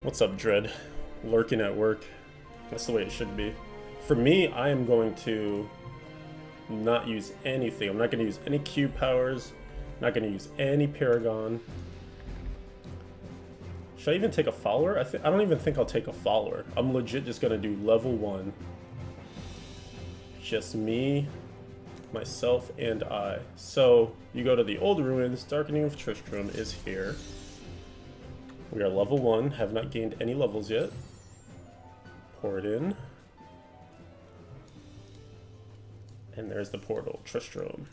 What's up, Dread? Lurking at work. That's the way it should be. For me, I am going to not use anything. I'm not going to use any Q powers. Not going to use any Paragon. Should I even take a follower? I don't even think I'll take a follower. I'm legit just going to do level 1. Just me, myself, and I. So, you go to the Old Ruins. Darkening of Tristram is here. We are level 1, have not gained any levels yet. Pour it in. And there's the portal, Tristram.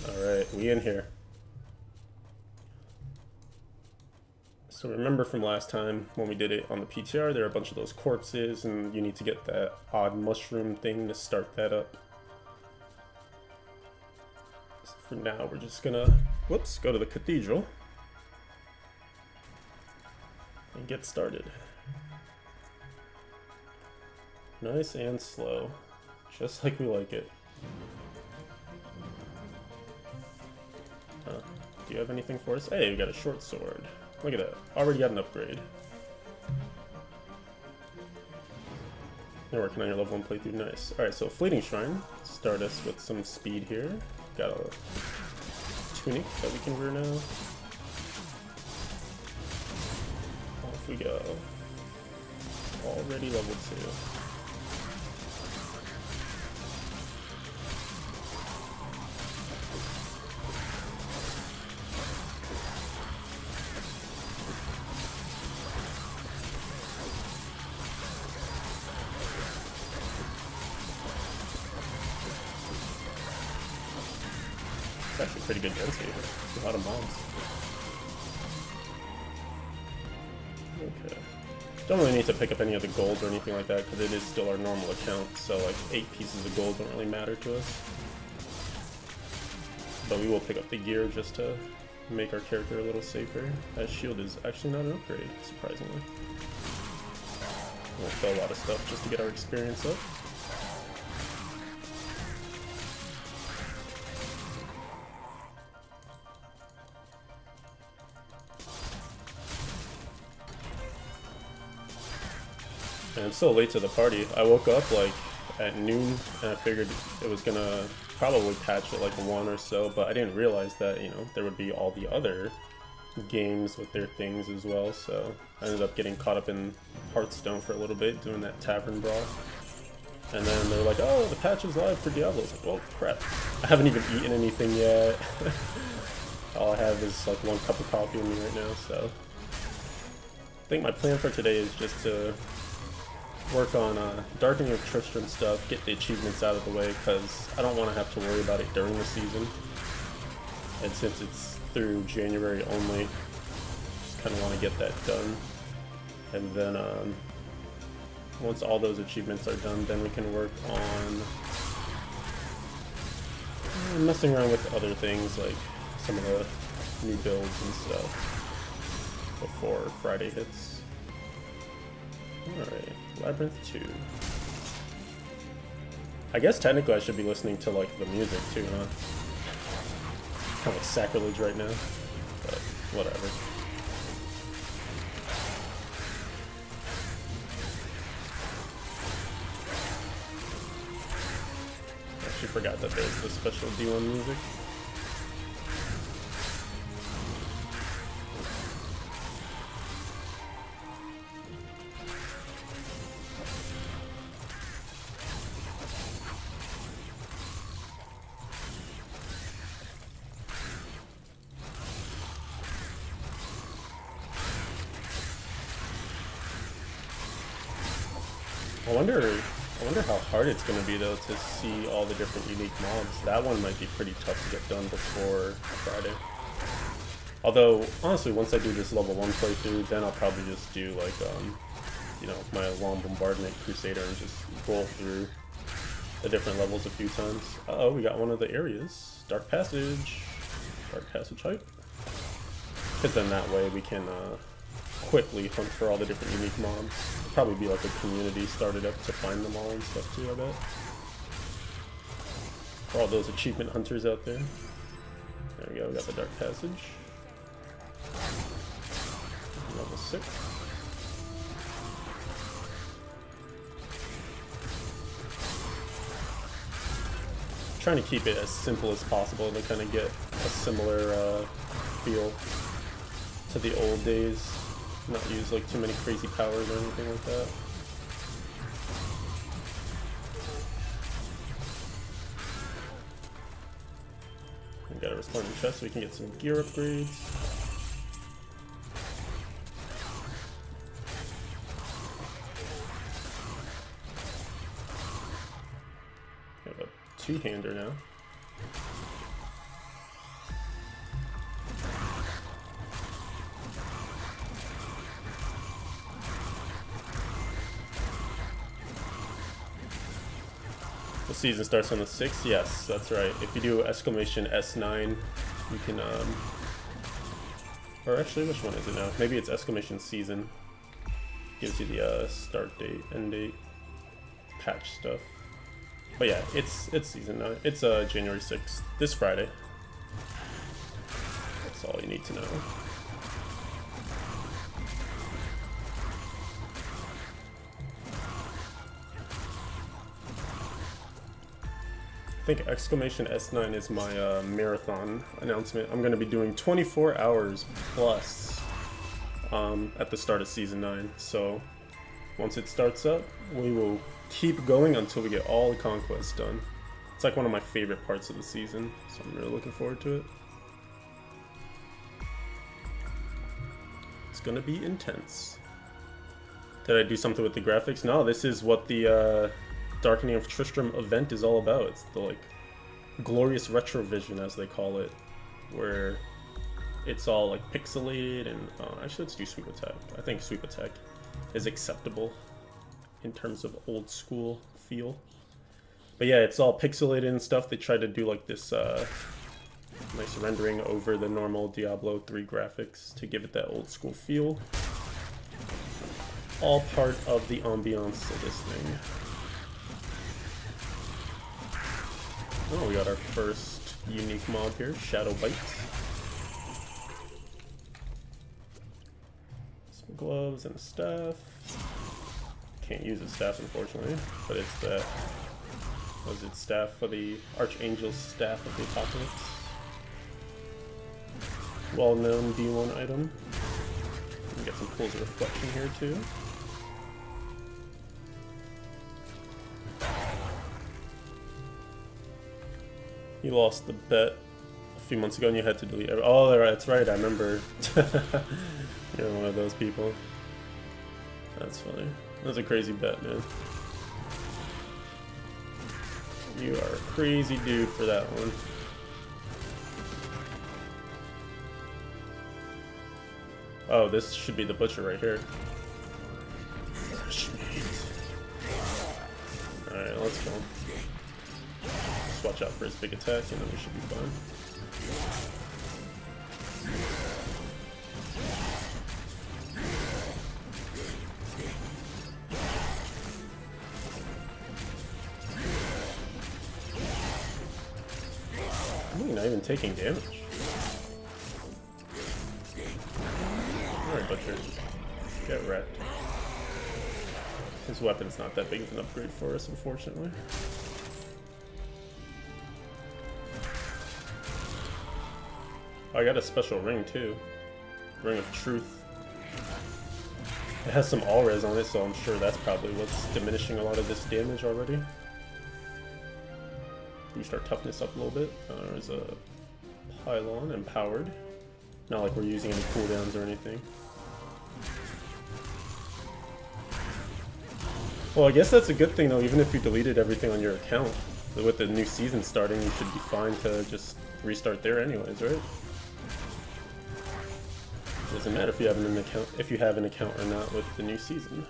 Alright, we in here. So remember from last time when we did it on the PTR, there are a bunch of those corpses and you need to get that odd mushroom thing to start that up. So for now, we're just gonna, whoops, go to the cathedral. And get started. Nice and slow, just like we like it. Do you have anything for us? Hey, we got a short sword. Look at that, already got an upgrade. You're working on your level 1 playthrough, nice. Alright, so Fleeting Shrine, start us with some speed here. Got a tunic that we can wear now. We go. Already level 2. It's actually pretty good density here. A lot of mobs. Okay. Don't really need to pick up any of the gold or anything like that because it is still our normal account, so like 8 pieces of gold don't really matter to us. But we will pick up the gear just to make our character a little safer. That shield is actually not an upgrade, surprisingly. We'll sell a lot of stuff just to get our experience up. And I'm so late to the party. I woke up like at noon and I figured it was gonna probably patch at like 1 or so, but I didn't realize that, you know, there would be all the other games with their things as well, so I ended up getting caught up in Hearthstone for a little bit, doing that tavern brawl. And then they're like, oh, the patch is live for Diablo. I was like, well, crap. I haven't even eaten anything yet. All I have is like 1 cup of coffee in me right now, so I think my plan for today is just to work on Darkening of Tristram stuff, get the achievements out of the way, because I don't want to have to worry about it during the season. And since it's through January only, just kind of want to get that done. And then once all those achievements are done, then we can work on messing around with other things, like some of the new builds and stuff, before Friday hits. Alright, Labyrinth 2. I guess technically I should be listening to like the music too, huh? It's kind of like sacrilege right now, but whatever. I actually forgot that there's the special D1 music. I wonder how hard it's going to be though to see all the different unique mobs. That one might be pretty tough to get done before Friday. Although, honestly, once I do this level 1 playthrough, then I'll probably just do like, you know, my long bombardment Crusader and just roll through the different levels a few times. Uh-oh, we got one of the areas. Dark Passage. Dark Passage hype. Because then that way we can quickly hunt for all the different unique mobs. It'll probably be like a community started up to find them all and stuff too, I bet. For all those achievement hunters out there. There we go, we got the Dark Passage. Level 6. trying to keep it as simple as possible to kind of get a similar feel to the old days. Not use like too many crazy powers or anything like that. We got a responding chest so we can get some gear upgrades. We have a two-hander now. The season starts on the 6th? Yes, that's right. If you do exclamation S9, you can, or actually, which one is it now? Maybe it's exclamation season. Gives you the start date, end date, patch stuff. But yeah, it's season 9. It's January 6th, this Friday. That's all you need to know. I think exclamation S9 is my marathon announcement. I'm going to be doing 24 hours plus at the start of season 9. So once it starts up, we will keep going until we get all the conquests done. It's like one of my favorite parts of the season, so I'm really looking forward to it. It's going to be intense. Did I do something with the graphics? No, this is what the Darkening of Tristram event is all about. It's the like glorious retrovision, as they call it, where it's all like pixelated and actually let's do sweep attack. I think sweep attack is acceptable in terms of old school feel. But yeah, it's all pixelated and stuff. They tried to do like this nice rendering over the normal Diablo 3 graphics to give it that old school feel. All part of the ambiance of this thing. Oh, we got our first unique mob here, Shadow Bite. Some gloves and a staff. Can't use a staff, unfortunately, but it's the, what is it, staff for the Archangel's Staff of the Apocalypse. Well-known D1 item. We get some pools of reflection here too. You lost the bet a few months ago and you had to delete every— oh, that's right, I remember. You're one of those people. That's funny. That's a crazy bet, man. You are a crazy dude for that one. Oh, this should be the butcher right here. Fresh meat. Alright, let's go. Just watch out for his big attack and then we should be fine. Ooh, not even taking damage. Alright, butcher. Get wrecked. His weapon's not that big of an upgrade for us, unfortunately. Oh, I got a special ring too. Ring of Truth. It has some all-res on it, so I'm sure that's probably what's diminishing a lot of this damage already. Boost our toughness up a little bit. There's a pylon, empowered. Not like we're using any cooldowns or anything. Well, I guess that's a good thing though, even if you deleted everything on your account. With the new season starting, you should be fine to just restart there anyways, right? Doesn't matter if you have an account or not with the new season.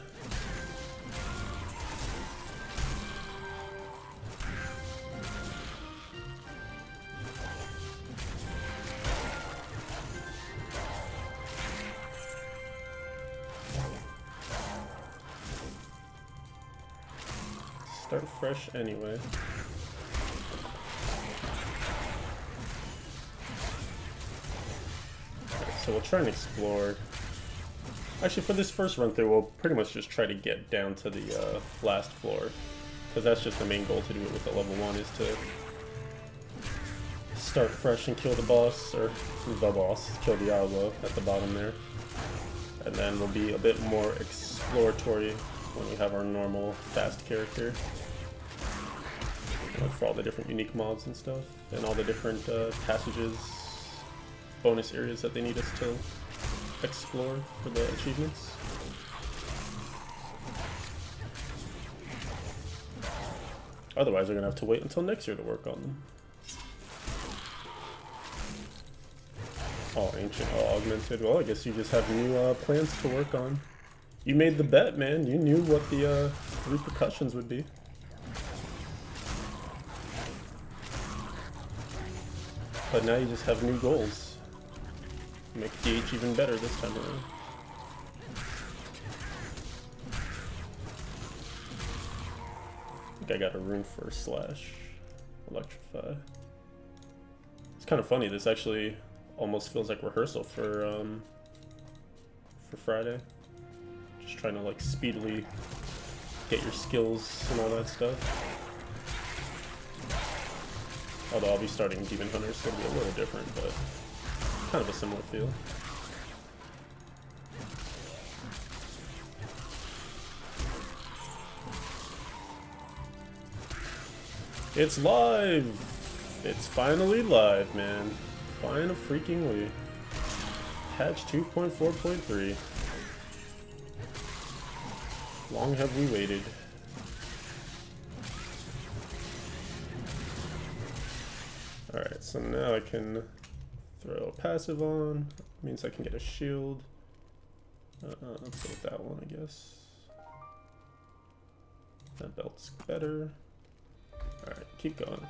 Start fresh anyway. So we'll try and explore. Actually, for this first run through, we'll pretty much just try to get down to the last floor, because that's just the main goal to do it with the level 1, is to start fresh and kill the boss, or the boss, kill Diablo at the bottom there. And then we'll be a bit more exploratory when we have our normal fast character. Look for all the different unique mobs and stuff, and all the different passages, bonus areas that they need us to explore for the achievements. Otherwise, we're gonna have to wait until next year to work on them. All ancient, all augmented. Well, I guess you just have new plans to work on. You made the bet, man. You knew what the repercussions would be. But now you just have new goals. Make DH even better this time around. I think I got a rune for slash electrify. It's kind of funny. This actually almost feels like rehearsal for Friday. Just trying to like speedily get your skills and all that stuff. Although I'll be starting Demon Hunters, so it'll be a little different, but kind of a similar feel. It's live! It's finally live, man. Finally freaking Patch 2.4.3. Long have we waited. Alright, so now I can throw a passive on. Means I can get a shield. Let's go with that one, I guess. That belt's better. Alright, keep going.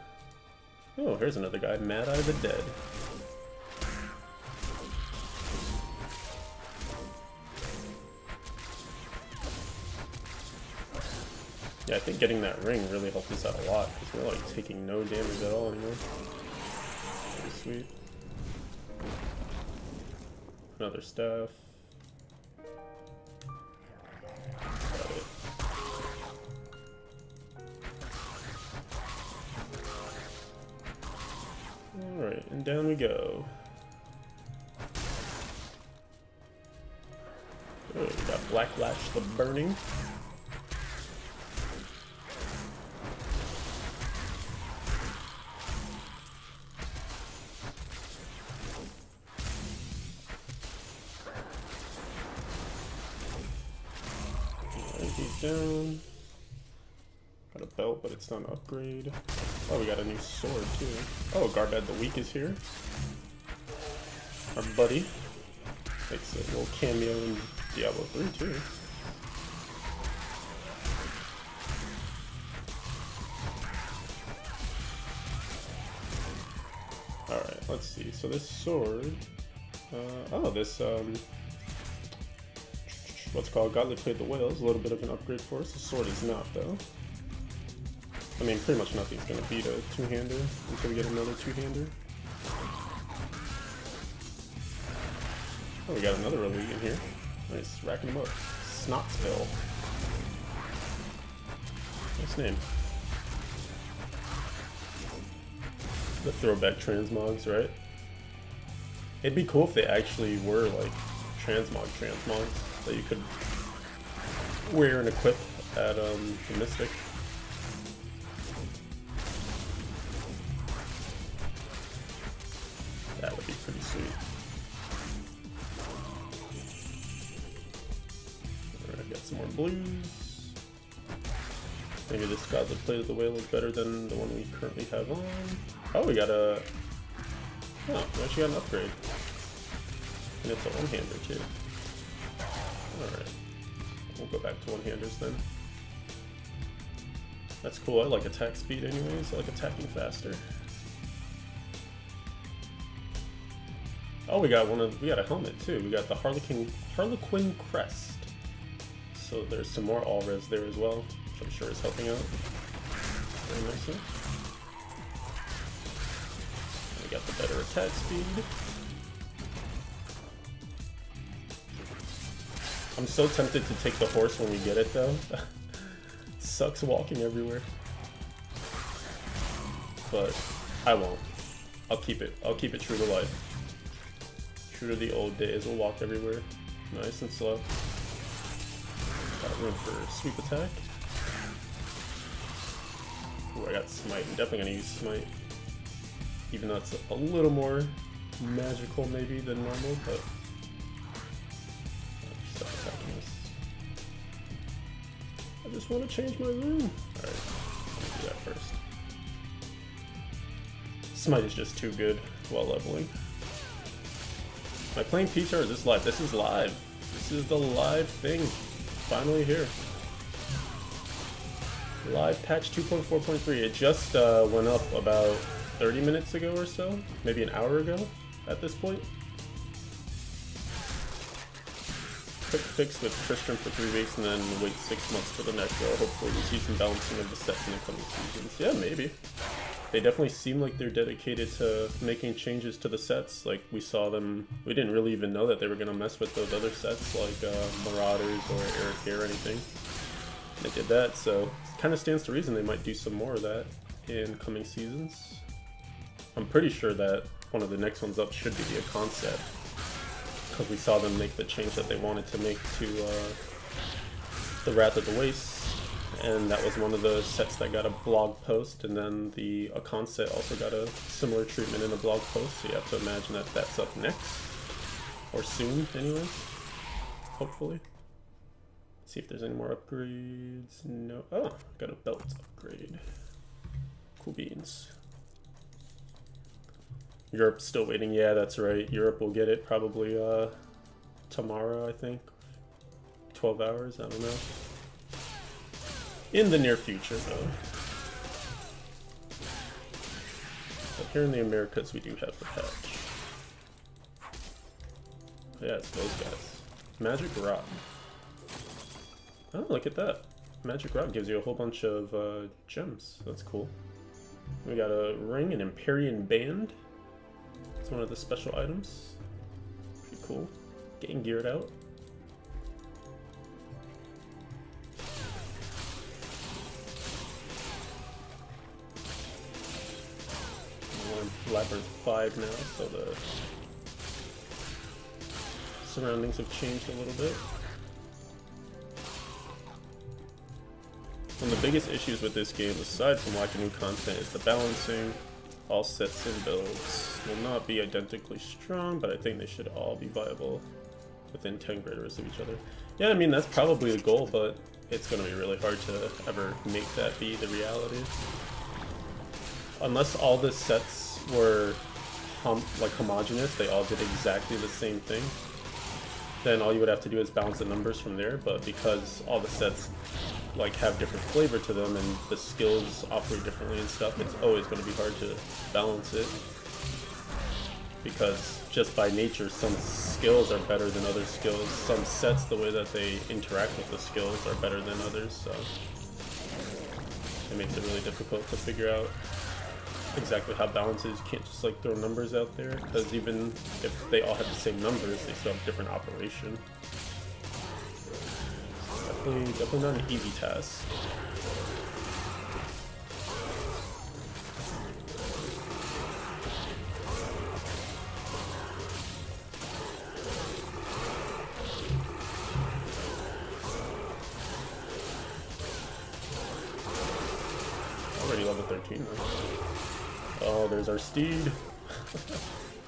Oh, here's another guy, Mad Eye the Dead. Yeah, I think getting that ring really helped us out a lot, because we're like taking no damage at all anymore. Pretty sweet. Another staff. Got it. Alright, and down we go. Oh, we got Black Lash the Burning. He's down. Got a belt, but it's not an upgrade. Oh, we got a new sword too. Oh, Garbad the Weak is here. Our buddy. Makes a little cameo in Diablo 3 too. Alright, let's see. So this sword... oh, this... what's called Godly Played the Whales, a little bit of an upgrade for us. The sword is not, though. I mean, pretty much nothing's gonna beat a two-hander until we get another two-hander. Oh, we got another elite in here. Nice, racking them up. Snotspill. Nice name. The throwback transmogs, right? It'd be cool if they actually were like transmogs that you could wear and equip at the Mystic. That would be pretty sweet. Alright, got some more blues. Maybe this Godly Plate of the Whale is better than the one we currently have on. Oh, we got a... Oh, we actually got an upgrade. And it's a one-hander too. Alright. We'll go back to one-handers then. That's cool. I like attack speed anyways. I like attacking faster. Oh, we got a helmet too. We got the Harlequin Crest. So there's some more all-res there as well, which I'm sure is helping out very nicely. And we got the better attack speed. I'm so tempted to take the horse when we get it though. Sucks walking everywhere. But I won't. I'll keep it true to life. True to the old days. We'll walk everywhere. Nice and slow. Got room for sweep attack. Ooh, I got smite. I'm definitely gonna use smite. Even though it's a little more magical maybe than normal, but stop attacking this. I just want to change my room. Alright, let me do that first. Smite is just too good while leveling. Am I playing PC or is this live? This is live. This is the live thing. Finally here. Live patch 2.4.3. It just went up about 30 minutes ago or so. Maybe an hour ago at this point. Quick fix with Tristram for 3 weeks and then wait 6 months for the next, so hopefully we see some balancing of the sets in the coming seasons. Yeah, maybe. They definitely seem like they're dedicated to making changes to the sets. Like, we saw them, we didn't really even know that they were going to mess with those other sets like Marauders or Eric or anything. They did that, so it kind of stands to reason they might do some more of that in coming seasons. I'm pretty sure that one of the next ones up should be the Akon set, because we saw them make the change that they wanted to make to the Wrath of the Wastes. And that was one of the sets that got a blog post, and then the Akon set also got a similar treatment in a blog post, so you have to imagine that that's up next. Or soon, anyways. Hopefully. Let's see if there's any more upgrades. No. Oh, got a belt upgrade. Cool beans. Europe's still waiting. Yeah, that's right. Europe will get it probably tomorrow, I think. 12 hours, I don't know. In the near future, though. But here in the Americas, we do have the patch. Yeah, it's those guys. Magic Rod. Oh, look at that. Magic Rod gives you a whole bunch of gems. That's cool. We got a ring, an Empyrean Band. It's one of the special items. Pretty cool. Getting geared out. Labyrinth 5 now, so the surroundings have changed a little bit. One of the biggest issues with this game, aside from lacking new content, is the balancing. All sets and builds will not be identically strong, but I think they should all be viable within 10 graders of each other. Yeah, I mean, that's probably the goal, but it's going to be really hard to ever make that be the reality. Unless all the sets were like homogeneous, they all did exactly the same thing, then all you would have to do is balance the numbers from there. But because all the sets like have different flavor to them and the skills operate differently and stuff, it's always going to be hard to balance it, because just by nature some skills are better than other skills. Some sets, the way that they interact with the skills, are better than others, so it makes it really difficult to figure out exactly how balanced it is. You can't just like throw numbers out there, because even if they all have the same numbers, they still have different operation. Definitely not an easy task. Already level 13 though. Oh, there's our steed.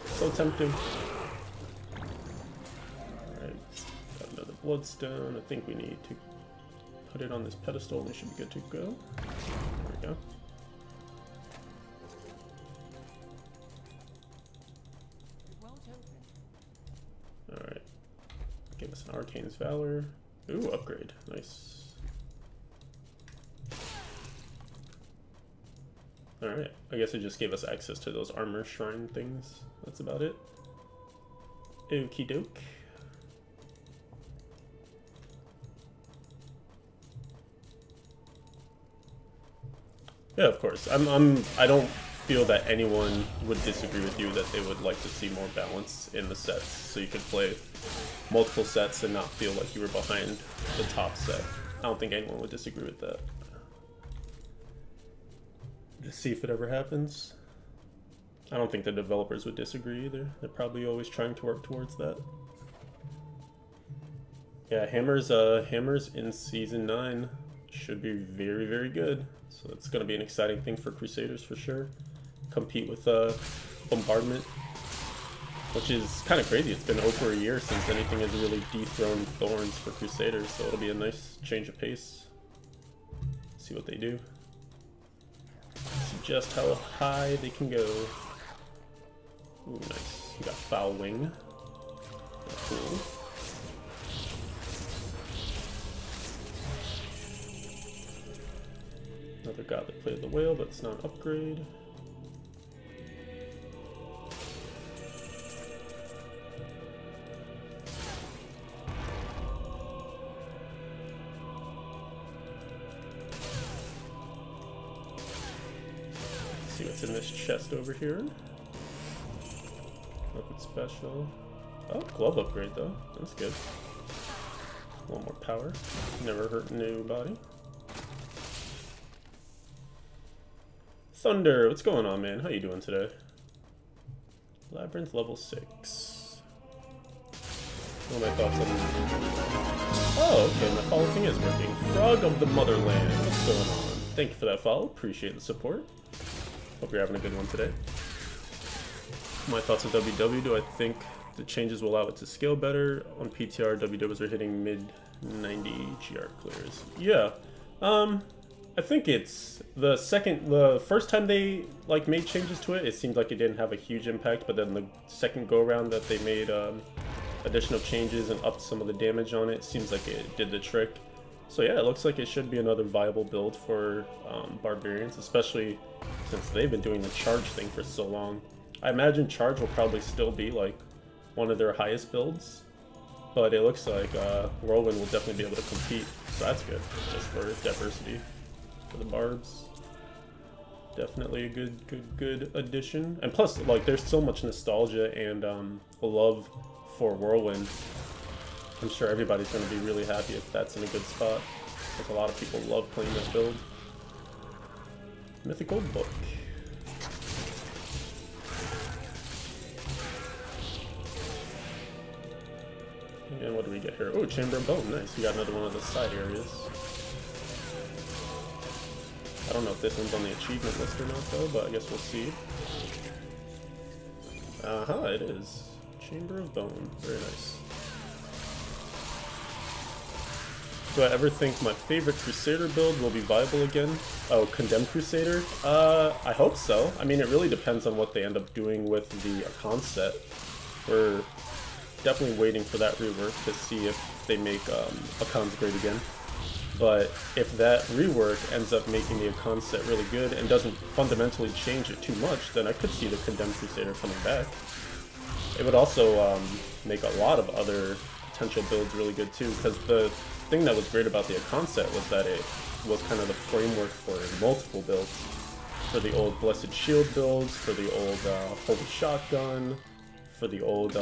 So tempting. Alright, got another bloodstone. I think we need to put it on this pedestal and we should be good to go. There we go. Alright. Give us an Arcane's Valor. Ooh, upgrade. Nice. Alright, I guess it just gave us access to those armor shrine things. That's about it. Okie doke. Yeah, of course. I don't feel that anyone would disagree with you that they would like to see more balance in the sets, so you could play multiple sets and not feel like you were behind the top set. I don't think anyone would disagree with that. Just see if it ever happens. I don't think the developers would disagree either. They're probably always trying to work towards that. Yeah, Hammers in Season 9 should be very, very good. So it's going to be an exciting thing for Crusaders for sure. Compete with Bombardment, which is kind of crazy. It's been over a year since anything has really dethroned Thorns for Crusaders, so it'll be a nice change of pace. See what they do. See just how high they can go. Ooh, nice. We got Foul Wing. Cool. Another god that played the whale, but it's not an upgrade. Let's see what's in this chest over here. Nothing special. Oh, glove upgrade though. That's good. A little more power. Never hurt nobody. Thunder, what's going on, man? How you doing today? Labyrinth level 6. What are my thoughts on... Oh, okay, my follow thing is working. Frog of the Motherland, what's going on? Thank you for that follow, appreciate the support. Hope you're having a good one today. My thoughts on WW, do I think the changes will allow it to scale better? On PTR, WWs are hitting mid 90 GR clears. Yeah, I think it's the first time they like made changes to it, it seemed like it didn't have a huge impact, but then the second go around that they made additional changes and upped some of the damage on it, seems like it did the trick. So yeah, it looks like it should be another viable build for Barbarians, especially since they've been doing the charge thing for so long. I imagine charge will probably still be like one of their highest builds, but it looks like Whirlwind will definitely be able to compete, so that's good, just for diversity. For the barbs, definitely a good addition. And plus, like, there's so much nostalgia and love for Whirlwind. I'm sure everybody's going to be really happy if that's in a good spot, because a lot of people love playing that build. Mythical Book. And what do we get here? Oh, Chamber of Bone, nice. We got another one of the side areas. I don't know if this one's on the achievement list or not though, but I guess we'll see. It is. Chamber of Bone. Very nice. Do I ever think my favorite Crusader build will be viable again? Oh, Condemned Crusader? I hope so. I mean, it really depends on what they end up doing with the Akan set. We're definitely waiting for that rework to see if they make Akans great again. But if that rework ends up making the Akan set really good and doesn't fundamentally change it too much, then I could see the Condemned Crusader coming back. It would also make a lot of other potential builds really good too, because the thing that was great about the Akan set was that it was kind of the framework for multiple builds. For the old Blessed Shield builds, for the old Holy Shotgun, for the old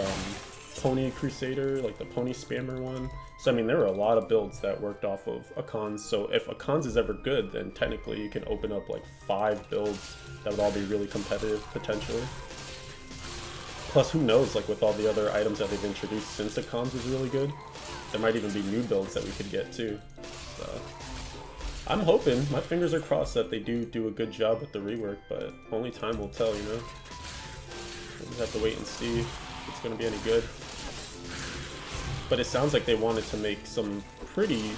Pony Crusader, like the Pony Spammer one. So I mean, there were a lot of builds that worked off of Akans, so if Akans is ever good, then technically you can open up like 5 builds that would all be really competitive, potentially. Plus, who knows, like with all the other items that they've introduced since Akans was really good, there might even be new builds that we could get too. So I'm hoping, my fingers are crossed that they do a good job with the rework, but only time will tell, you know? We'll just have to wait and see if it's going to be any good. But it sounds like they wanted to make some pretty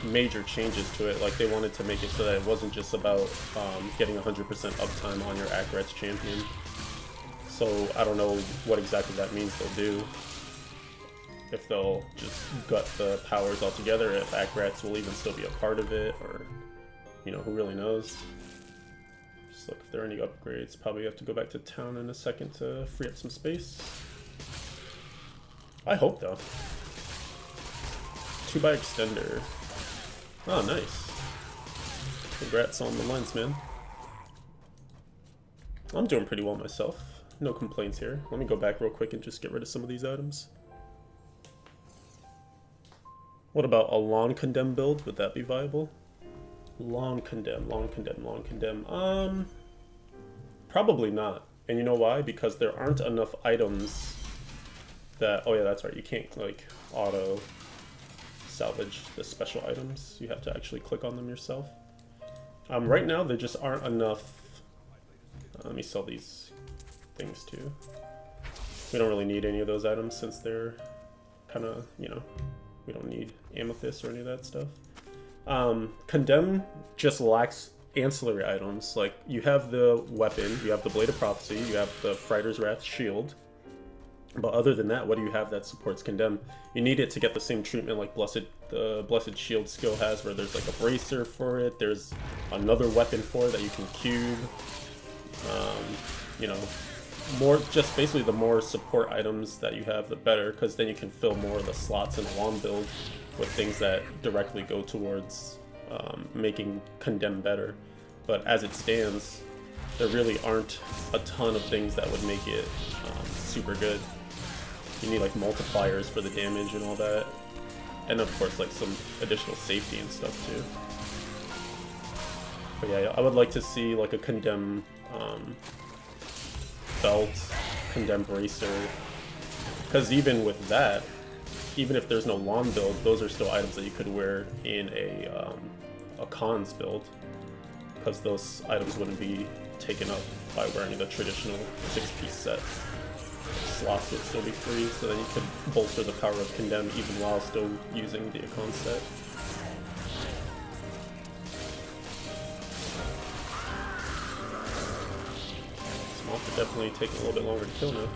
major changes to it. Like they wanted to make it so that it wasn't just about getting 100% uptime on your Akrats champion. So I don't know what exactly that means they'll do. If they'll just gut the powers altogether, if Akrats will even still be a part of it, or, you know, who really knows. Just look if there are any upgrades. Probably have to go back to town in a second to free up some space. I hope though. 2x extender. Oh, nice. Congrats on the lens, man. I'm doing pretty well myself. No complaints here. Let me go back real quick and just get rid of some of these items. What about a long condemn build? Would that be viable? Long condemn, long condemn, long condemn. Probably not. And you know why? Because there aren't enough items that... Oh yeah, that's right. You can't, like, auto salvage the special items. You have to actually click on them yourself. Right now, there just aren't enough... let me sell these things too. We don't really need any of those items since they're kind of, you know, we don't need amethyst or any of that stuff. Condemn just lacks ancillary items. Like, you have the weapon, you have the Blade of Prophecy, you have the Frighter's Wrath shield. But other than that, what do you have that supports Condemn? You need it to get the same treatment like the Blessed Shield skill has, where there's like a bracer for it, there's another weapon for it that you can cube. You know, more, just basically the more support items that you have, the better, because then you can fill more of the slots in a long build with things that directly go towards making Condemn better. But as it stands, there really aren't a ton of things that would make it super good. You need like multipliers for the damage and all that, and of course like some additional safety and stuff too. But yeah, I would like to see like a Condemn belt, Condemn bracer, because even with that, even if there's no lawn build, those are still items that you could wear in a Khan's build, because those items wouldn't be taken up by wearing the traditional 6-piece set. Slots would still be free, so then you could bolster the power of Condemn even while still using the Khan set. Small could definitely take a little bit longer to kill now.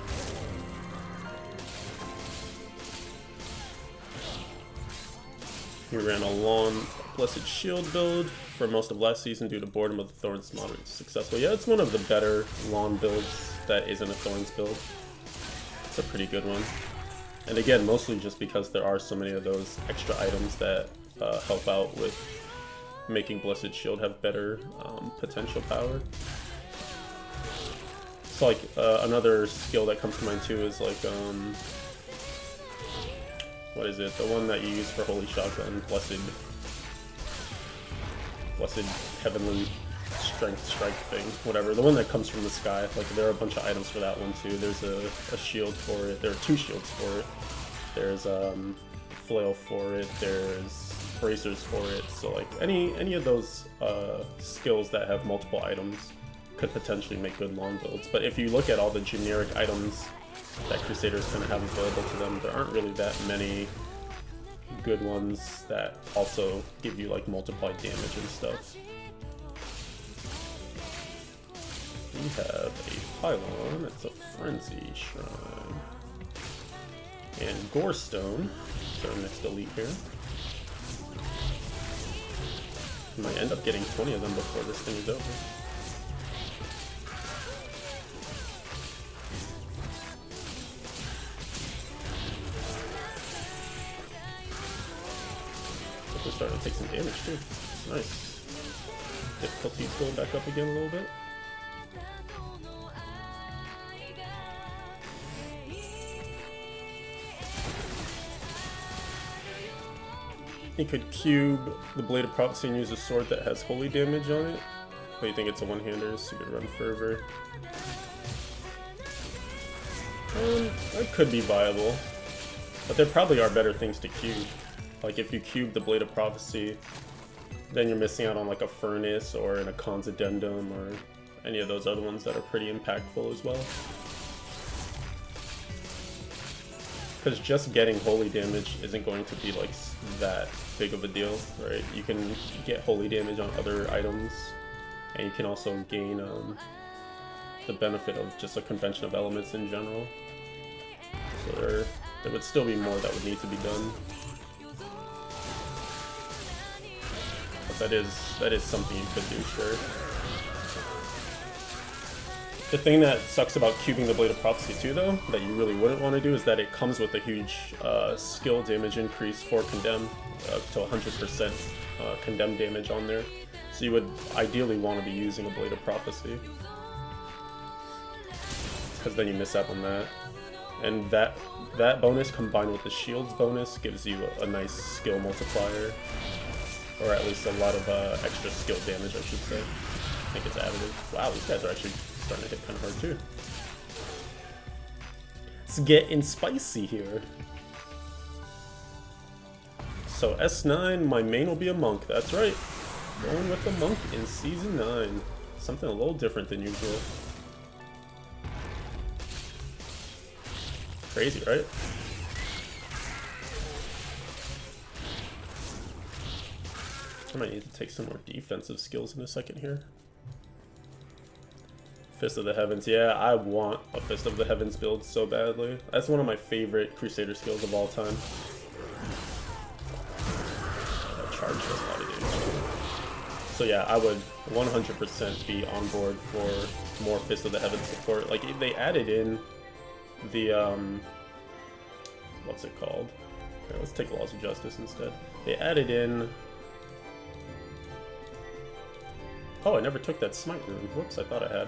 We ran a long Blessed Shield build for most of last season due to boredom of the Thorns moderate successful. Yeah, it's one of the better lawn builds that isn't a Thorns build. It's a pretty good one. And again, mostly just because there are so many of those extra items that help out with making Blessed Shield have better potential power. So like another skill that comes to mind too is like what is it? The one that you use for Holy Shotgun, Blessed Heavenly Strength Strike thing, whatever. The one that comes from the sky. Like, there are a bunch of items for that one too. There's a shield for it. There are 2 shields for it. There's flail for it. There's bracers for it. So like any of those skills that have multiple items could potentially make good long builds. But if you look at all the generic items that Crusaders kind of have available to them, there aren't really that many good ones that also give you like multiplied damage and stuff. We have a pylon, it's a frenzy shrine. And Gorestone, so our next elite here. We might end up getting 20 of them before this thing is over. We're starting to take some damage too. It's nice. Difficulty's going back up again a little bit. You could cube the Blade of Prophecy and use a sword that has holy damage on it. But you think it's a one-hander, so you could run Fervor. That could be viable. But there probably are better things to cube. Like if you cube the Blade of Prophecy, then you're missing out on like a Furnace or an Khan's Addendum or any of those other ones that are pretty impactful as well. Because just getting holy damage isn't going to be like that big of a deal, right? You can get holy damage on other items, and you can also gain the benefit of just a convention of elements in general. So there would still be more that would need to be done. But that is something you could do, sure. The thing that sucks about cubing the Blade of Prophecy too, though, that you really wouldn't want to do, is that it comes with a huge skill damage increase for Condemn, to 100% Condemn damage on there. So you would ideally want to be using a Blade of Prophecy, because then you miss out on that. And that bonus combined with the shield's bonus gives you a nice skill multiplier, or at least a lot of extra skill damage, I should say. I think it's additive. Wow, these guys are actually starting to hit kind of hard too. It's getting spicy here. So S9, my main will be a monk. That's right. Going with a monk in Season 9. Something a little different than usual. Crazy, right? I might need to take some more defensive skills in a second here. Fist of the Heavens. Yeah, I want a Fist of the Heavens build so badly. That's one of my favorite Crusader skills of all time. That charge does a lot of damage. So yeah, I would 100% be on board for more Fist of the Heavens support. Like, they added in the, what's it called? Okay, let's take Laws of Justice instead. They added in... Oh, I never took that Smite rune. Whoops, I thought I had.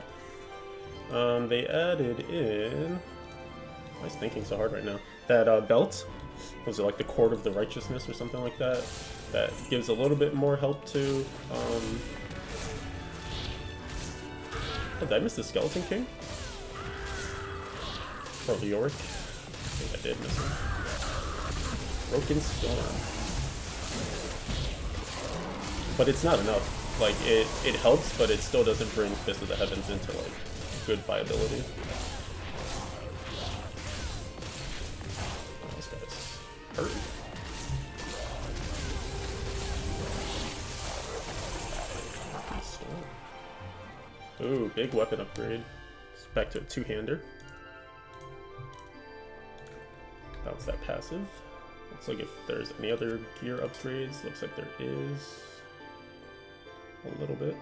They added in... Why am I thinking so hard right now? That belt. Was it like the Cord of the Righteousness or something like that? That gives a little bit more help to... Oh, did I miss the Skeleton King? Or Leoric? I think I did miss him. Broken Storm. But it's not enough. Like, it helps, but it still doesn't bring Fist of the Heavens into, like, good viability. Oh, this guy's hurt. Ooh, big weapon upgrade. It's back to a two-hander. Bounce that passive. Looks like if there's any other gear upgrades, looks like there is. A little bit.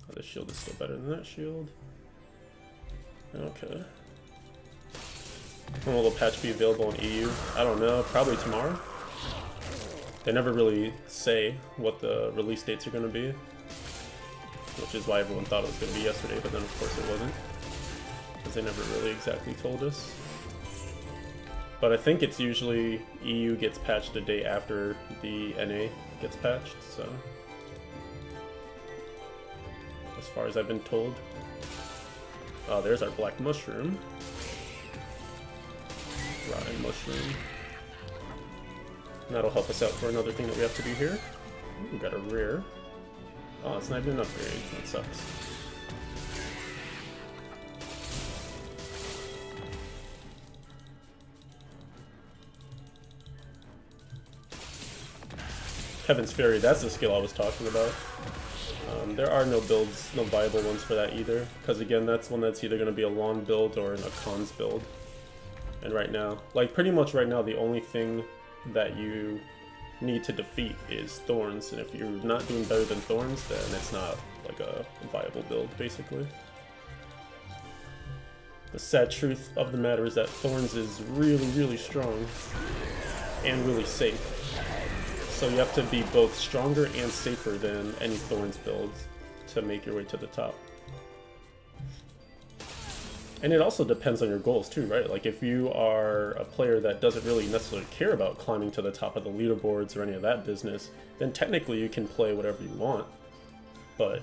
Oh, this shield is still better than that shield. Okay. When will the patch be available in EU? I don't know, probably tomorrow. They never really say what the release dates are going to be, which is why everyone thought it was going to be yesterday, but then of course it wasn't, because they never really exactly told us. But I think it's usually EU gets patched a day after the NA gets patched, so as far as I've been told. Oh, there's our black mushroom. Rotten mushroom. And that'll help us out for another thing that we have to do here. Ooh, we got a rare. Oh, it's not even an upgrade. That sucks. Heaven's Fury, that's the skill I was talking about. There are no builds, no viable ones for that either, because again, that's one that's either going to be a long build or an Akon's build. And right now, like pretty much right now, the only thing that you need to defeat is Thorns, and if you're not doing better than Thorns, then it's not like a viable build, basically. The sad truth of the matter is that Thorns is really, really strong and really safe. So you have to be both stronger and safer than any Thorns build to make your way to the top. And it also depends on your goals too, right? Like if you are a player that doesn't really necessarily care about climbing to the top of the leaderboards or any of that business, then technically you can play whatever you want, but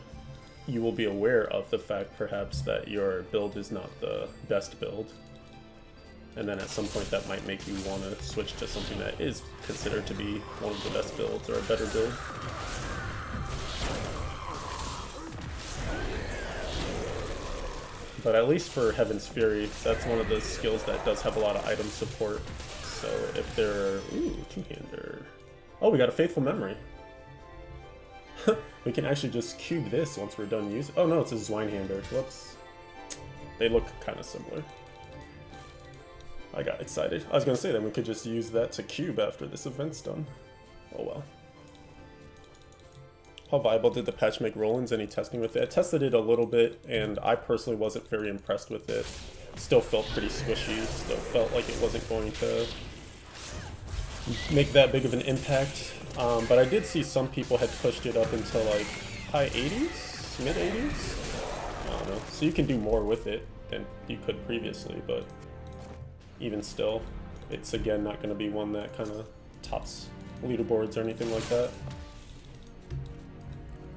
you will be aware of the fact perhaps that your build is not the best build. And then at some point that might make you want to switch to something that is considered to be one of the best builds or a better build. But at least for Heaven's Fury, that's one of the skills that does have a lot of item support. So if they're... Ooh, two-hander. Oh, we got a Faithful Memory. We can actually just cube this once we're done using... Oh no, it's a Zweinhander. Whoops. They look kind of similar. I got excited. I was going to say then we could just use that to cube after this event's done. Oh well. How viable did the patch make Rollins? Any testing with it? I tested it a little bit, and I personally wasn't very impressed with it. Still felt pretty squishy, still felt like it wasn't going to make that big of an impact. But I did see some people had pushed it up into like high 80s, mid 80s. I don't know. So you can do more with it than you could previously, but even still, it's again not going to be one that kind of tops leaderboards or anything like that.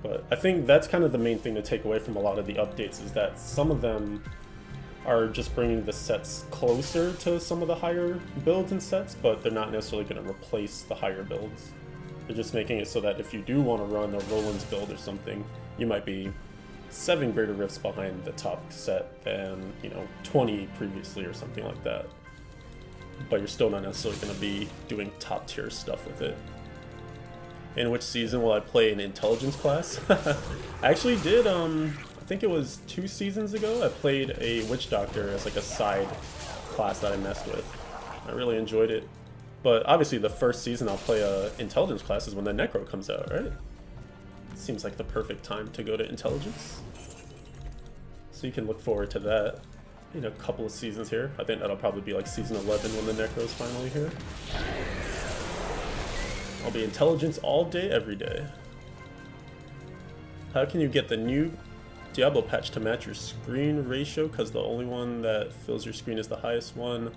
But I think that's kind of the main thing to take away from a lot of the updates, is that some of them are just bringing the sets closer to some of the higher builds and sets, but they're not necessarily going to replace the higher builds. They're just making it so that if you do want to run a Roland's build or something, you might be 7 greater rifts behind the top set than, you know, 20 previously or something like that. But you're still not necessarily going to be doing top tier stuff with it. In which season will I play an intelligence class? I actually did, I think it was 2 seasons ago, I played a witch doctor as like a side class that I messed with. I really enjoyed it. But obviously the first season I'll play intelligence classes when the Necro comes out, right? Seems like the perfect time to go to intelligence. So you can look forward to that in a couple of seasons here. I think that'll probably be like season 11 when the Necro's finally here. I'll be intelligence all day, every day. How can you get the new Diablo patch to match your screen ratio? Because the only one that fills your screen is the highest one,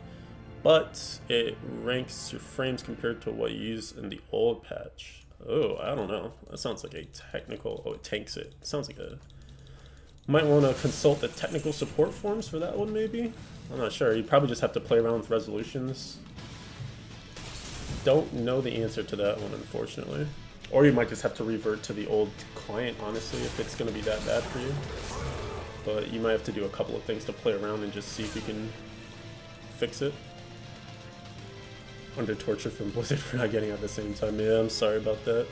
but it ranks your frames compared to what you use in the old patch. Oh, I don't know. That sounds like a technical... Oh, it tanks it. Sounds like a... Might want to consult the technical support forums for that one, maybe? I'm not sure. You probably just have to play around with resolutions. Don't know the answer to that one, unfortunately. Or you might just have to revert to the old client, honestly, if it's going to be that bad for you. But you might have to do a couple of things to play around and just see if you can fix it. Under torture from Blizzard for not getting it at the same time. Yeah, I'm sorry about that.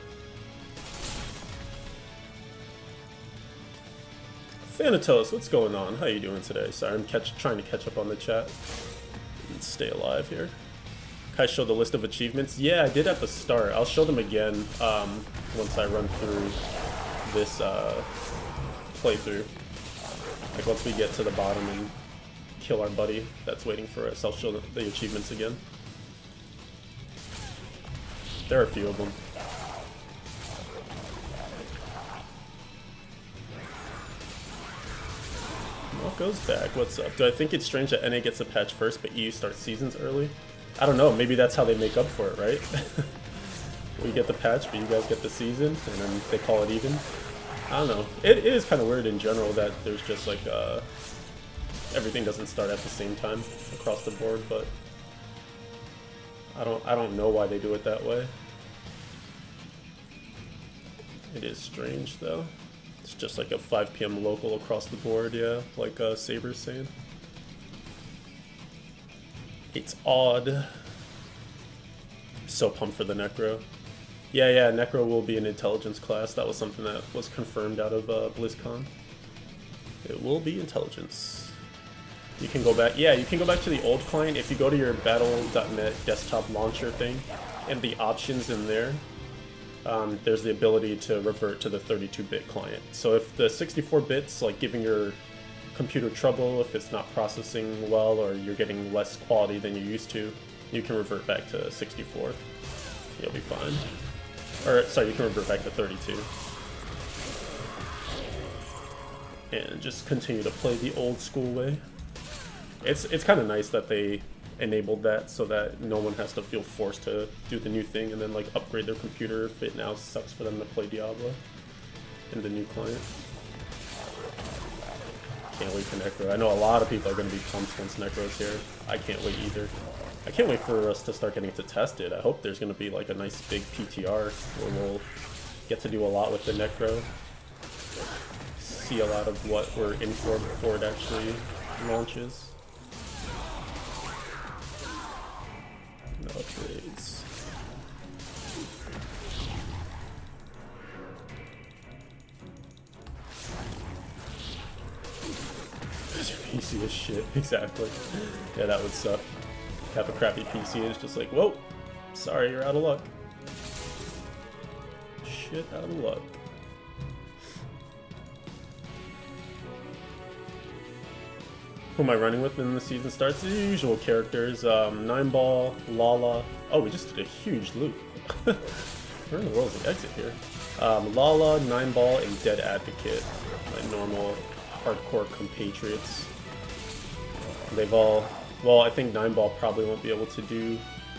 Thanatos, what's going on? How you doing today? Sorry, I'm trying to catch up on the chat. And stay alive here. Can I show the list of achievements? Yeah, I did at the start. I'll show them again once I run through this playthrough. Like once we get to the bottom and kill our buddy that's waiting for us, I'll show the achievements again. There are a few of them. What goes back? What's up? Do I think it's strange that NA gets a patch first, but EU starts seasons early? I don't know. Maybe that's how they make up for it, right? We get the patch, but you guys get the season, and then they call it even. I don't know. It is kind of weird in general that there's just like everything doesn't start at the same time across the board, but I don't know why they do it that way. It is strange though. It's just like a 5 PM local across the board, yeah, like Saber's saying. It's odd. So pumped for the Necro. Yeah, Necro will be an intelligence class. That was something that was confirmed out of BlizzCon. It will be intelligence. You can go back, yeah, you can go back to the old client. If you go to your battle.net desktop launcher thing, and the options in there, there's the ability to revert to the 32-bit client. So if the 64 bits, like giving your computer trouble, if it's not processing well or you're getting less quality than you used to, you can revert back to 64. You'll be fine. Or, sorry, you can revert back to 32. And just continue to play the old school way. It's kind of nice that they enabled that so that no one has to feel forced to do the new thing and then like upgrade their computer if it now sucks for them to play Diablo in the new client. Can't wait for Necro. I know a lot of people are going to be pumped once Necro's here. I can't wait either. I can't wait for us to start getting to test it. I hope there's going to be like a nice big PTR where we'll get to do a lot with the Necro. See a lot of what we're in for before it actually launches. No upgrades. Because your PC is shit, exactly. Yeah, that would suck. Have a crappy PC and it's just like, whoa, sorry, you're out of luck. Shit out of luck. Who am I running with when the season starts? The usual characters, 9-Ball, Lala. Oh, we just did a huge loop. Where in the world is the exit here? Lala, 9-Ball, and Dead Advocate. My normal hardcore compatriots. They've all... Well, I think 9-Ball probably won't be able to do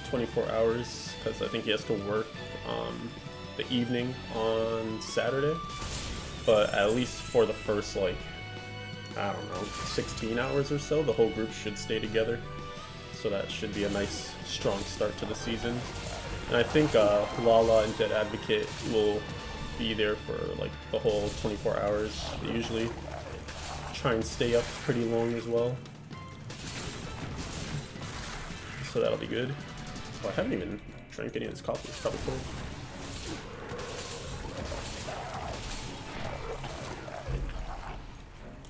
24 hours, because I think he has to work the evening on Saturday. but at least for the first, like, I don't know, 16 hours or so, the whole group should stay together. So that should be a nice, strong start to the season. And I think Lala and Dead Advocate will be there for like the whole 24 hours. They usually try and stay up pretty long as well. So that'll be good. Oh, I haven't even drank any of this coffee. It's probably cold.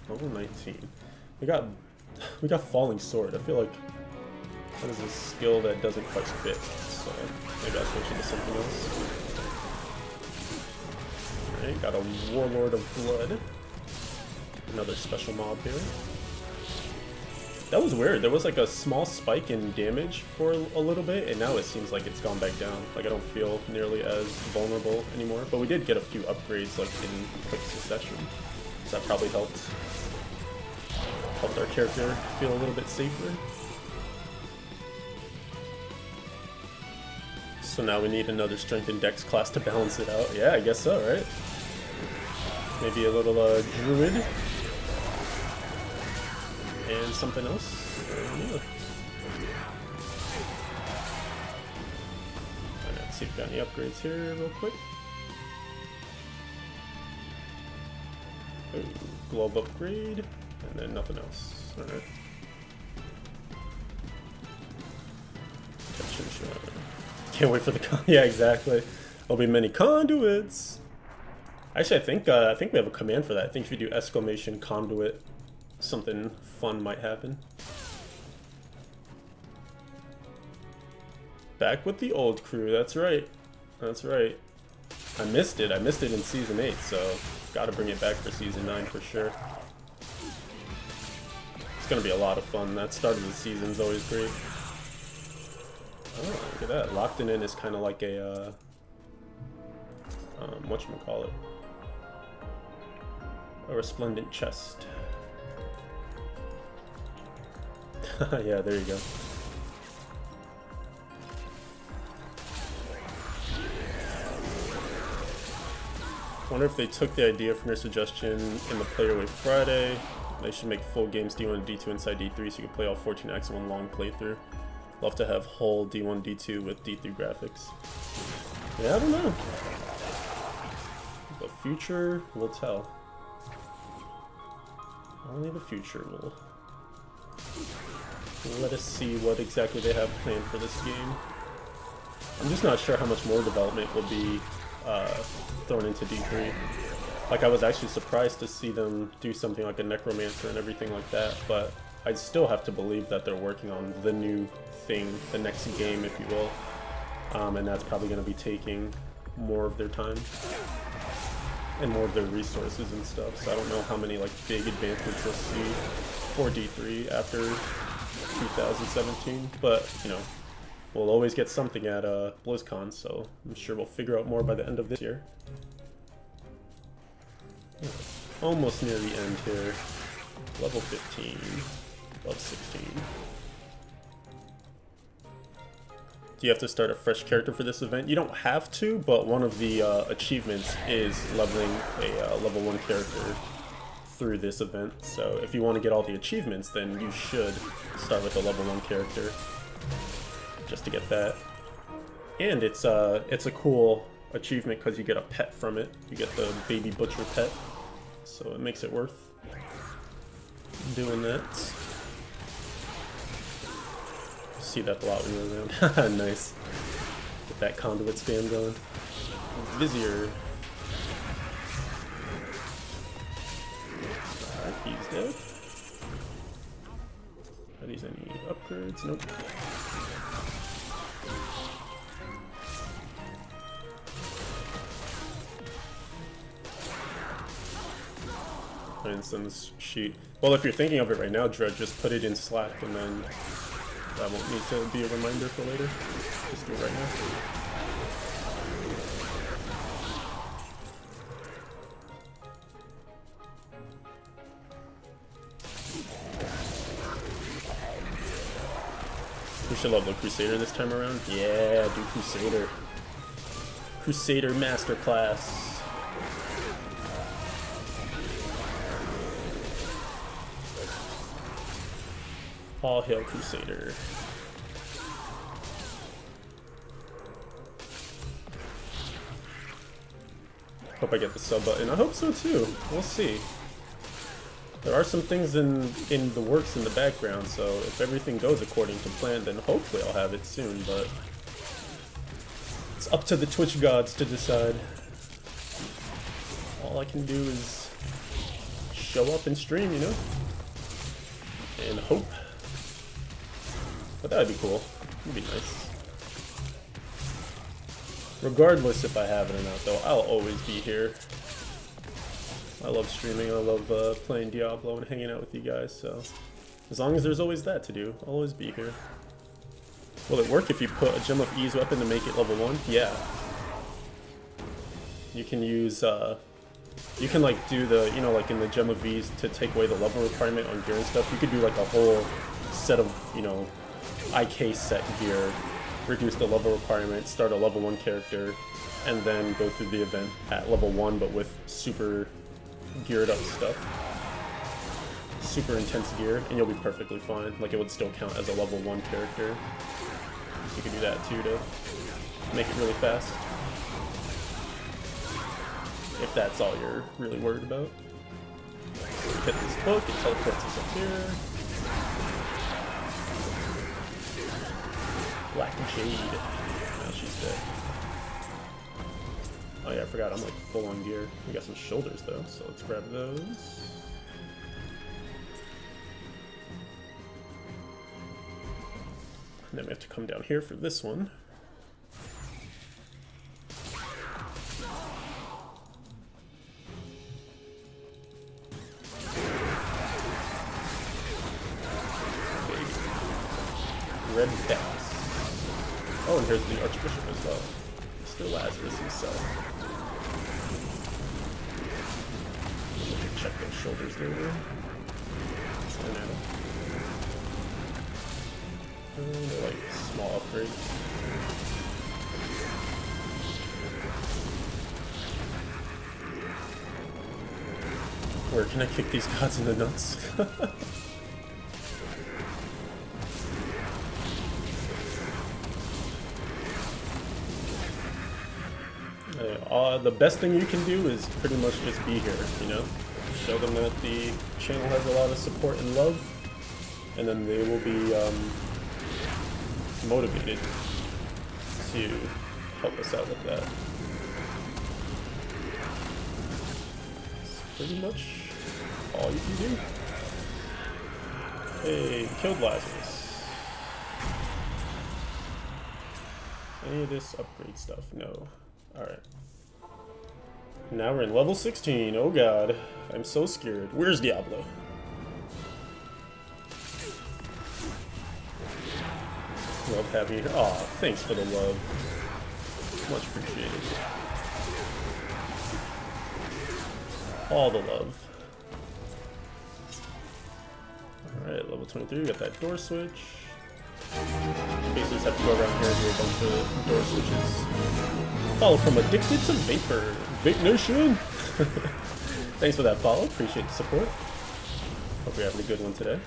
Level 19. We got Falling Sword. I feel like that is a skill that doesn't quite fit, so maybe I'll switch it to something else. Alright, got a Warlord of Blood. Another special mob here. That was weird. There was like a small spike in damage for a little bit, and now it seems like it's gone back down. Like I don't feel nearly as vulnerable anymore. But we did get a few upgrades like in quick succession, so that probably helped our character feel a little bit safer. So now we need another strength and dex class to balance it out. Yeah, I guess so, right? Maybe a little druid. And something else? Yeah. Alright, let's see if we got any upgrades here real quick. Ooh, glove upgrade, and then nothing else. Alright. Can't wait for the yeah, exactly. There'll be many conduits. Actually, I think we have a command for that. I think if you do exclamation conduit, something fun might happen. Back with the old crew. That's right. That's right. I missed it. I missed it in Season 8, so gotta bring it back for Season 9 for sure. It's gonna be a lot of fun. That start of the season's always great. Oh, look at that. Locked in is kind of like a, whatchamacallit? A resplendent chest. Yeah, there you go. Wonder if they took the idea from your suggestion in the Player Wave Friday. They should make full games D1 and D2 inside D3 so you can play all 14 acts in one long playthrough. Love to have whole D1, D2 with D3 graphics. Yeah, I don't know. The future will tell. Only the future will let us see what exactly they have planned for this game. I'm just not sure how much more development will be thrown into D3. Like, I was actually surprised to see them do something like a Necromancer and everything like that, but I still have to believe that they're working on the new thing, the next game, if you will. And that's probably going to be taking more of their time and more of their resources and stuff. So I don't know how many like big advancements we'll see for D3 after 2017, but you know, we'll always get something at BlizzCon, so I'm sure we'll figure out more by the end of this year. Almost near the end here. Level 15, level 16. Do you have to start a fresh character for this event? You don't have to, but one of the achievements is leveling a level 1 character through this event. So if you want to get all the achievements, then you should start with a level 1 character just to get that. And it's a cool achievement because you get a pet from it. You get the baby butcher pet, so it makes it worth doing that. See that a lot when you're around. Nice. Get that conduit spam going. Vizier. Alright, he's dead. Are these any upgrades? Nope. Instance sheet. Well, if you're thinking of it right now, Dredge, just put it in Slack and then that won't need to be a reminder for later. Just do it right now. We should level Crusader this time around. Yeah, do Crusader. Crusader Masterclass. All hail Crusader. Hope I get the sub button. I hope so too. We'll see. There are some things in the works in the background, so if everything goes according to plan, then hopefully I'll have it soon, but it's up to the Twitch gods to decide. All I can do is show up and stream, you know? And hope. But that'd be cool. It'd be nice. Regardless if I have it or not, though, I'll always be here. I love streaming, I love playing Diablo and hanging out with you guys, so as long as there's always that to do, I'll always be here. Will it work if you put a Gem of Ease weapon to make it level 1? Yeah. You can use, you can like do the, you know, like in the Gem of Ease to take away the level requirement on gear and stuff, you could do like a whole set of, you know, IK set gear, reduce the level requirement, start a level 1 character, and then go through the event at level 1 but with super geared up stuff. Super intense gear, and you'll be perfectly fine. Like, it would still count as a level 1 character. You can do that too to make it really fast. If that's all you're really worried about. Hit this book, it teleports us up here. Black Jade. Now she's dead. Oh yeah, I forgot, I'm like full on gear. We got some shoulders though, so let's grab those. And then we have to come down here for this one. Red Bass. Oh, and here's the Archbishop as well. Mr. Lazarus himself. Check those shoulders later. They're like small upgrades. Where can I kick these gods in the nuts? The best thing you can do is pretty much just be here, you know? Show them that the channel has a lot of support and love, and then they will be motivated to help us out with that. That's pretty much all you can do. Hey, killed Lazarus. Any of this upgrade stuff? No. Alright. Now we're in level 16. Oh god. I'm so scared. Where's Diablo? Love having you here. Aw, thanks for the love. Much appreciated. All the love. Alright, level 23. We got that door switch. Basically just have to go around here and do a bunch of door switches. Follow from Addicted to Vapor. Vape Nation! Thanks for that follow. Appreciate the support. Hope you're having a good one today.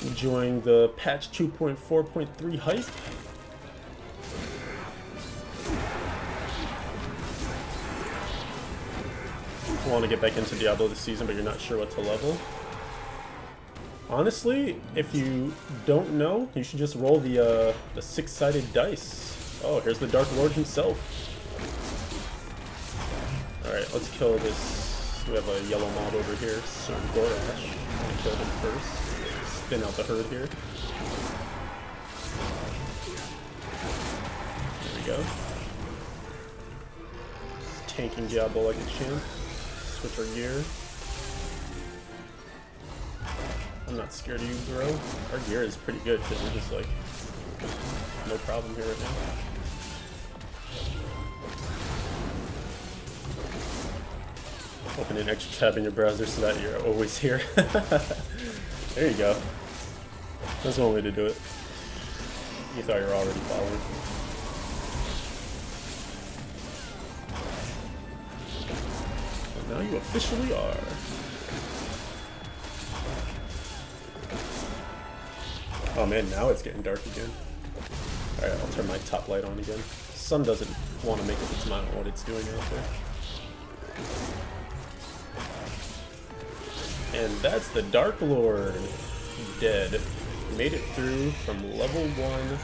Enjoying the patch 2.4.3 hype. Want to get back into Diablo this season, but you're not sure what to level. Honestly, if you don't know, you should just roll the six-sided dice. Oh, here's the Dark Lord himself. Alright, let's kill this. We have a yellow mob over here, Sir Gorash. I'm gonna kill him first. Spin out the herd here. There we go. Just tanking Diablo like a champ. Switch our gear. I'm not scared of you, bro. Our gear is pretty good because we're just like no problem here right now. Open an extra tab in your browser so that you're always here. There you go. That's one way to do it. You thought you were already following. Well, now you officially are. Oh man, now it's getting dark again. Alright, I'll turn my top light on again. The sun doesn't want to make up its mind on what it's doing out there. And that's the Dark Lord. Dead. Made it through from level 1.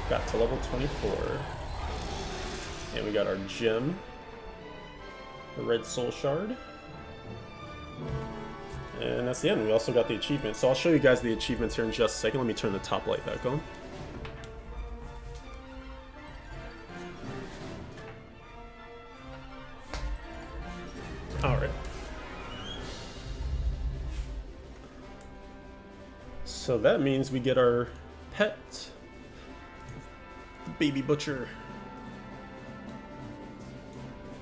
Got to level 24. And we got our gem. The red soul shard. And that's the end. We also got the achievement. So I'll show you guys the achievements here in just a second. Let me turn the top light back on. Alright. So that means we get our pet. The baby butcher.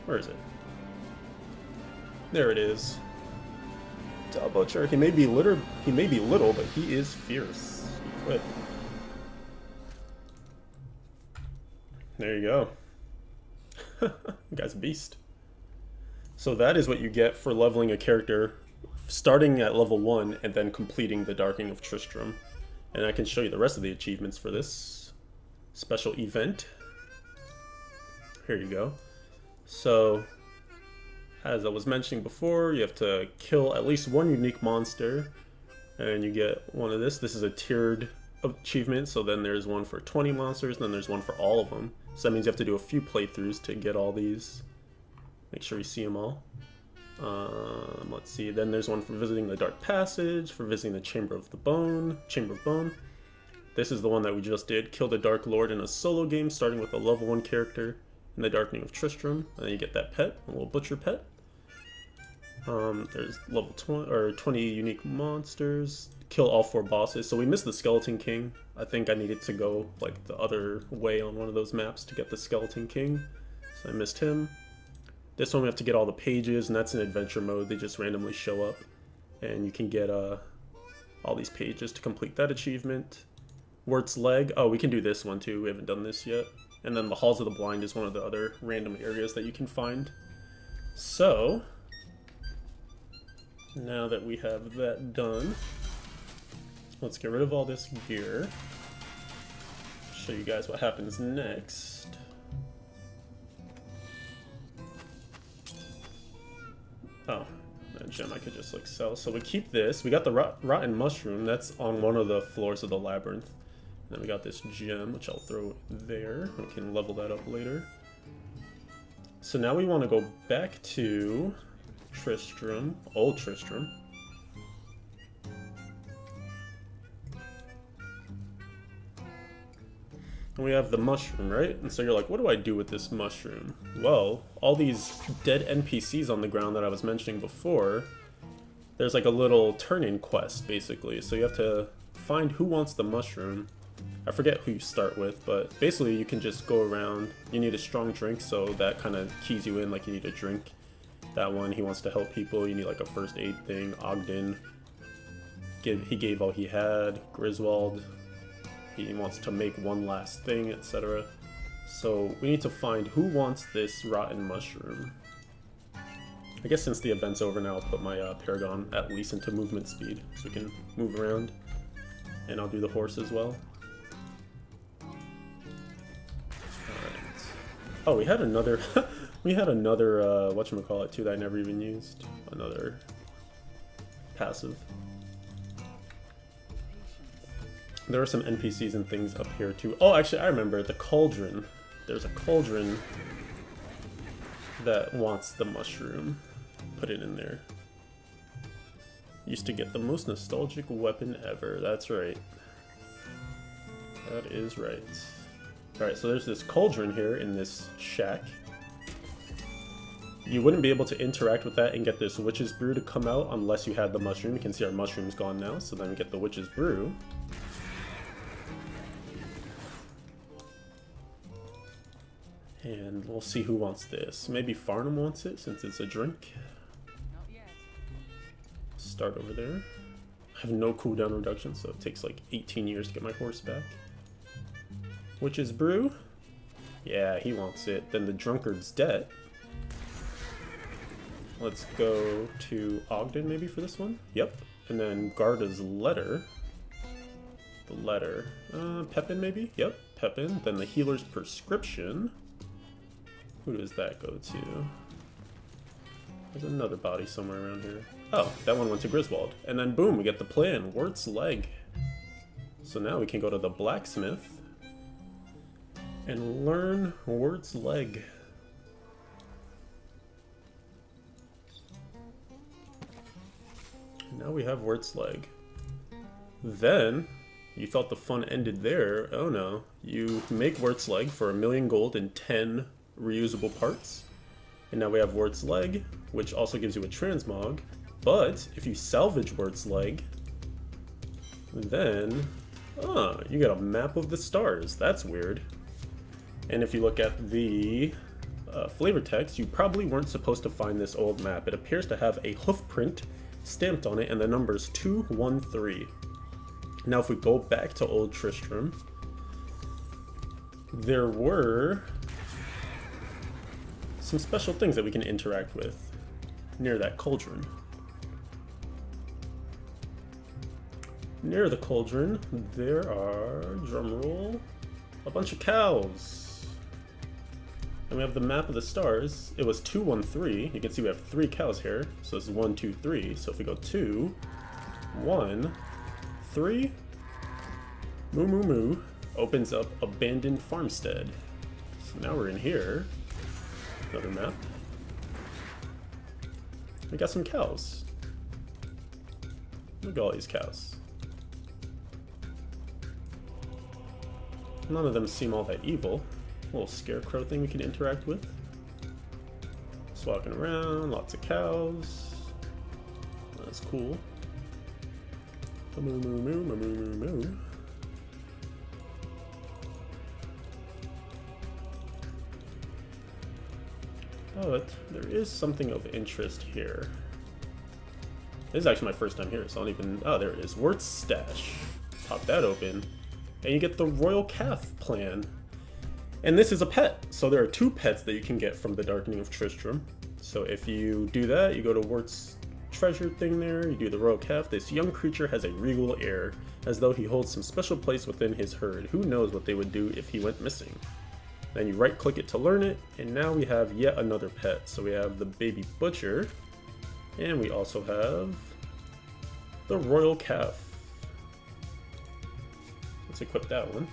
Where is it? There it is. The butcher. He may be little, but he is fierce. Equip. There you go. You guy's a beast. So that is what you get for leveling a character, starting at level 1 and then completing the Darkening of Tristram. And I can show you the rest of the achievements for this special event. Here you go. So, as I was mentioning before, you have to kill at least one unique monster, and you get one of this. This is a tiered achievement, so then there's one for 20 monsters, and then there's one for all of them. So that means you have to do a few playthroughs to get all these. Make sure you see them all. Let's see, then there's one for visiting the Dark Passage, for visiting the Chamber of Bone. This is the one that we just did. Kill the Dark Lord in a solo game, starting with a level 1 character in the Darkening of Tristram. And then you get that pet, a little butcher pet. There's level 20 unique monsters. Kill all 4 bosses. So we missed the Skeleton King. I think I needed to go like the other way on one of those maps to get the Skeleton King. So I missed him. This one we have to get all the pages, and that's in adventure mode. They just randomly show up, and you can get all these pages to complete that achievement. Wirt's Leg. Oh, we can do this one too. We haven't done this yet. And then the Halls of the Blind is one of the other random areas that you can find. So, now that we have that done, let's get rid of all this gear. Show you guys what happens next. Oh, that gem I could just like sell. So we keep this. We got the rotten mushroom. That's on one of the floors of the labyrinth. And then we got this gem, which I'll throw there. We can level that up later. So now we want to go back to Tristram, old Tristram. And we have the mushroom, right? And so you're like, what do I do with this mushroom? Well, all these dead NPCs on the ground that I was mentioning before, there's like a little turn-in quest, basically. So you have to find who wants the mushroom. I forget who you start with, but basically you can just go around. You need a strong drink, so that kind of keys you in, like you need a drink. That one, he wants to help people. You need like a first aid thing. Ogden, he gave all he had. Griswold, he wants to make one last thing, etc. So we need to find who wants this rotten mushroom. I guess since the event's over now, I'll put my Paragon at least into movement speed, so we can move around. And I'll do the horse as well. Alright. Oh, we had another whatchamacallit too that I never even used. Another passive. There are some NPCs and things up here too. Oh, actually, I remember the cauldron. There's a cauldron that wants the mushroom. Put it in there. Used to get the most nostalgic weapon ever. That's right. That is right. Alright, so there's this cauldron here in this shack. You wouldn't be able to interact with that and get this witch's brew to come out unless you had the mushroom. You can see our mushroom's gone now, so then we get the witch's brew. And we'll see who wants this. Maybe Farnham wants it since it's a drink. Start over there. I have no cooldown reduction, so it takes like 18 years to get my horse back. Witch's brew. Yeah, he wants it. Then the drunkard's debt. Let's go to Ogden maybe for this one. Yep. And then Garda's letter. The letter. Pepin maybe? Yep, Pepin. Then the healer's prescription. Who does that go to? There's another body somewhere around here. Oh, that one went to Griswold. And then boom, we get the plan. Wirt's leg. So now we can go to the blacksmith and learn Wirt's leg. Now we have Wirt's leg. Then, you thought the fun ended there. Oh no. You make Wirt's leg for 1,000,000 gold and 10 reusable parts. And now we have Wirt's leg, which also gives you a transmog. But if you salvage Wirt's leg, then you get a map of the stars. That's weird. And if you look at the flavor text, you probably weren't supposed to find this old map. It appears to have a hoof print stamped on it, and the number's 213. Now if we go back to Old Tristram, there were some special things that we can interact with near that cauldron. Near the cauldron, there are, drumroll, a bunch of cows. And we have the map of the stars. It was 213. You can see we have 3 cows here. So this is 1, 2, 3. So if we go 2, 1, 3, moo moo moo, opens up abandoned farmstead. So now we're in here. Another map. We got some cows. Look at all these cows. None of them seem all that evil. Little scarecrow thing we can interact with. Just walking around, lots of cows. That's cool. Moo moo moo moo moo moo. But there is something of interest here. This is actually my first time here, so I don't even... Oh, there it is. Wirt's stash. Pop that open. And you get the Royal Calf plan. And this is a pet. So there are 2 pets that you can get from the Darkening of Tristram. So if you do that, you go to Wirt's treasure thing there, you do the Royal Calf. This young creature has a regal air, as though he holds some special place within his herd. Who knows what they would do if he went missing? Then you right click it to learn it, and now we have yet another pet. So we have the baby butcher, and we also have the Royal Calf. Let's equip that one.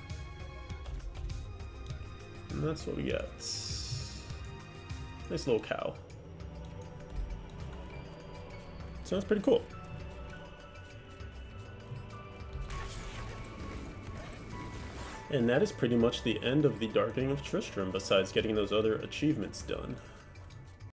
And that's what we get. Nice little cow. Sounds pretty cool. And that is pretty much the end of the Darkening of Tristram, besides getting those other achievements done.